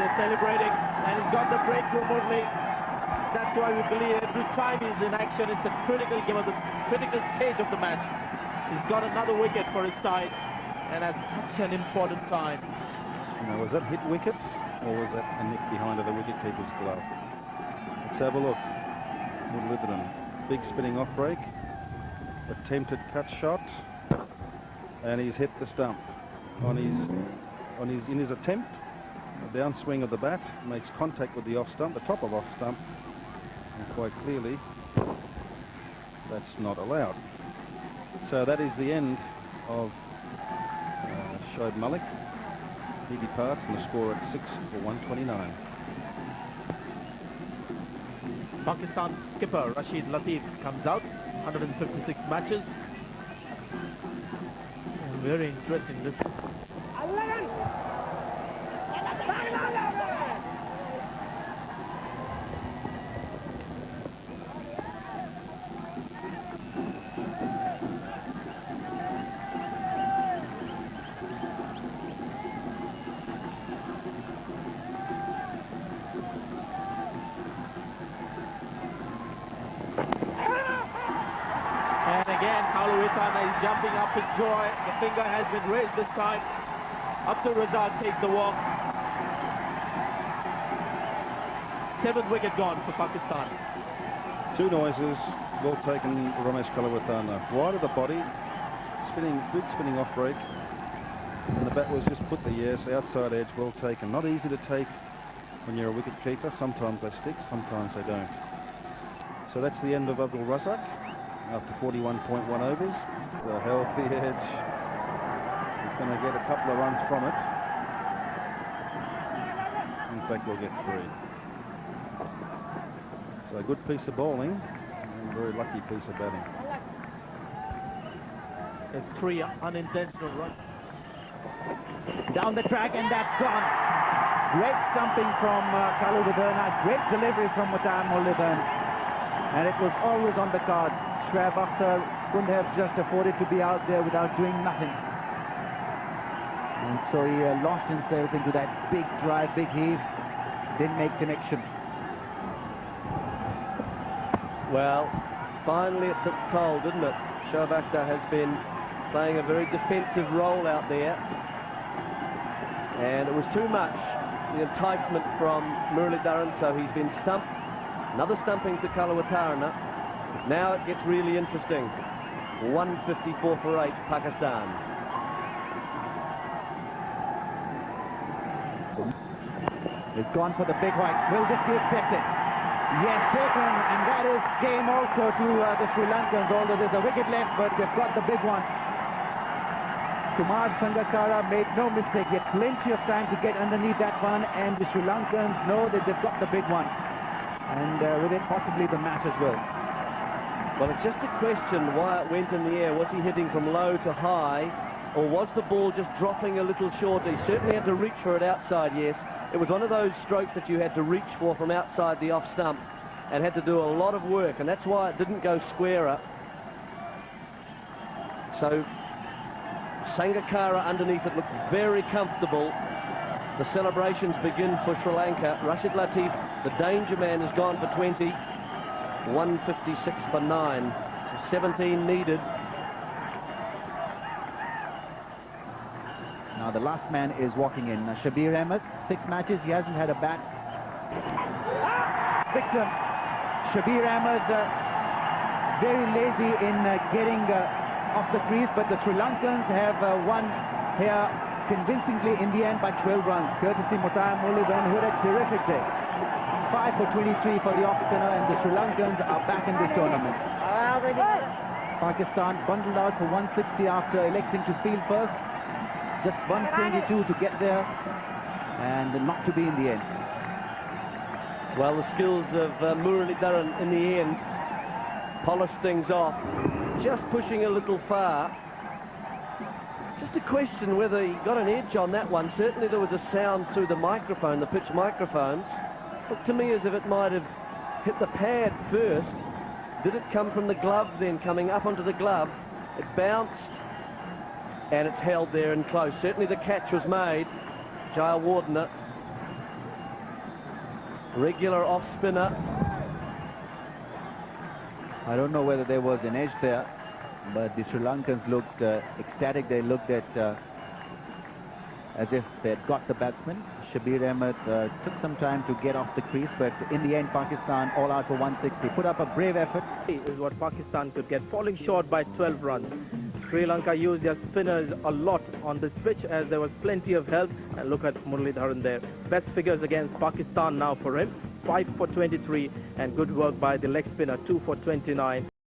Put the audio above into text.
They're celebrating, and he's got the breakthrough Murli. That's why we believe every time he's in action, it's a critical game of the critical stage of the match. He's got another wicket for his side, and at such an important time. Now, was that hit wicket, or was that a nick behind of the wicketkeeper's glove? Let's have a look. Muralidharan, big spinning off break, attempted cut shot, and he's hit the stump. In his attempt, a downswing of the bat makes contact with the off stump, the top of off stump, and quite clearly that's not allowed. So that is the end of Shoaib Malik. He departs, and the score at 6 for 129. Pakistan skipper Rashid Latif comes out, 156 matches. And very interesting this. Is jumping up in joy. The finger has been raised this time. Abdul Razak takes the walk. 7th wicket gone for Pakistan. 2 noises, well taken. Ramesh Kalawathana wide of the body, big spinning off break, and the bat was just put the outside edge, well taken. Not easy to take when you're a wicket keeper. Sometimes they stick, sometimes they don't. So that's the end of Abdul Razak. After 41.1 overs, the healthy edge. He's going to get a couple of runs from it. In fact, we'll get 3. So a good piece of bowling and a very lucky piece of batting. There's 3 unintentional runs. Down the track, and that's gone. Great stumping from Kalawathana, great delivery from Muralidharan, and it was always on the cards. Shoaib Akhtar couldn't have just afforded to be out there without doing nothing. And so he launched himself into that big drive, big heave, didn't make connection. Well, finally it took toll, didn't it? Shoaib Akhtar has been playing a very defensive role out there, and it was too much, the enticement from Muralidharan, so he's been stumped. Another stumping to Kalawathana. Now it gets really interesting. 154 for 8, Pakistan. It's gone for the big white. Will this be accepted? Yes, taken, and that is game also to the Sri Lankans, although there's a wicket left, but they've got the big one. Kumar Sangakkara made no mistake. He had plenty of time to get underneath that one, and the Sri Lankans know that they've got the big one. And with it, possibly the match as well. Well, it's just a question why it went in the air. Was he hitting from low to high, or was the ball just dropping a little short? He certainly had to reach for it outside, yes. It was one of those strokes that you had to reach for from outside the off stump and had to do a lot of work, and that's why it didn't go squarer. So Sangakkara underneath it looked very comfortable. The celebrations begin for Sri Lanka. Rashid Latif, the danger man, has gone for 20. 156 for 9. So 17 needed. Now the last man is walking in. Shabir Ahmed, 6 matches, he hasn't had a bat. Victim, Shabir Ahmed, very lazy in getting off the crease, but the Sri Lankans have won here convincingly in the end by 12 runs, courtesy Muralidharan, who had a terrific day. 5 for 23 for the off-spinner, and the Sri Lankans are back in this tournament. Pakistan bundled out for 160 after electing to field first. Just 172 to get there, and not to be in the end. Well, the skills of Muralidharan in the end polished things off, just pushing a little far. Just a question whether he got an edge on that one. Certainly there was a sound through the microphone, the pitch microphones. Looked to me as if it might have hit the pad first. Did it come from the glove then, coming up onto the glove? It bounced, and it's held there and close. Certainly the catch was made. Jayawardena regular off spinner. I don't know whether there was an edge there, but the Sri Lankans looked ecstatic. They looked at as if they had got the batsman. Shabir Ahmed took some time to get off the crease, but in the end, Pakistan all out for 160. Put up a brave effort. Is what Pakistan could get, falling short by 12 runs. Sri Lanka used their spinners a lot on this pitch as there was plenty of help. And look at Muralidharan there. Best figures against Pakistan now for him. 5 for 23 and good work by the leg spinner, 2 for 29.